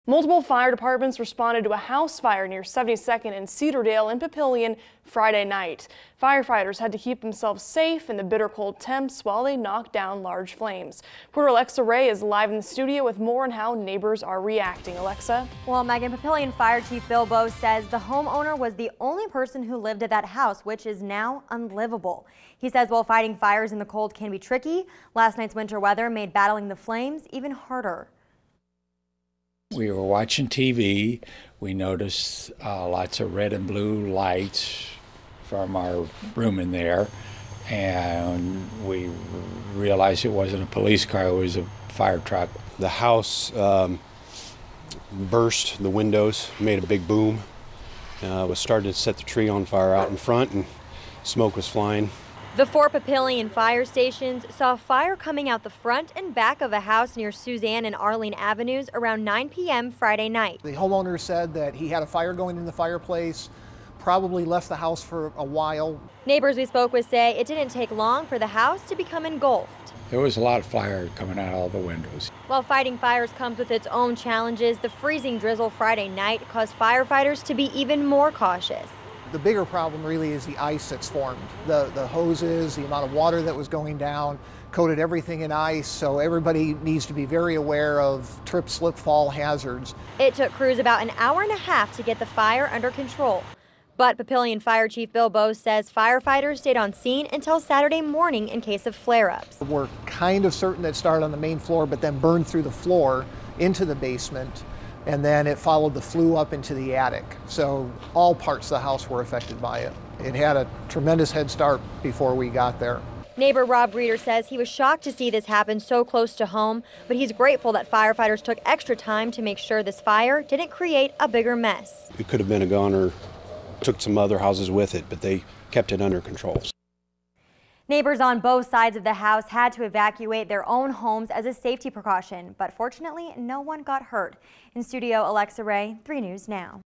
Multiple fire departments responded to a house fire near 72nd and Cedardale in Papillion Friday night. Firefighters had to keep themselves safe in the bitter cold temps while they knocked down large flames. Reporter Alexa Ray is live in the studio with more on how neighbors are reacting. Alexa? Well, Megan, Papillion Fire Chief Bill Bose says the homeowner was the only person who lived at that house, which is now unlivable. He says while fighting fires in the cold can be tricky, last night's winter weather made battling the flames even harder. We were watching TV. We noticed lots of red and blue lights from our room in there, and we realized it wasn't a police car, it was a fire truck. The house burst the windows, made a big boom. Was starting to set the tree on fire out in front, and smoke was flying. The 4 Papillion fire stations saw fire coming out the front and back of a house near Suzanne and Arlene Avenues around 9 p.m. Friday night. The homeowner said that he had a fire going in the fireplace, probably left the house for a while. Neighbors we spoke with say it didn't take long for the house to become engulfed. There was a lot of fire coming out of all the windows. While fighting fires comes with its own challenges, the freezing drizzle Friday night caused firefighters to be even more cautious. The bigger problem really is the ice that's formed. The hoses, the amount of water that was going down, coated everything in ice, so everybody needs to be very aware of trip, slip, fall hazards. It took crews about an hour and a half to get the fire under control. But Papillion Fire Chief Bill Bose says firefighters stayed on scene until Saturday morning in case of flare-ups. We're kind of certain it started on the main floor but then burned through the floor into the basement, and then it followed the flue up into the attic. So all parts of the house were affected by it. It had a tremendous head start before we got there. Neighbor Rob Reeder says he was shocked to see this happen so close to home, but he's grateful that firefighters took extra time to make sure this fire didn't create a bigger mess. It could have been a goner, took some other houses with it, but they kept it under control. Neighbors on both sides of the house had to evacuate their own homes as a safety precaution, but fortunately, no one got hurt. In studio, Alexa Ray, 3 News Now.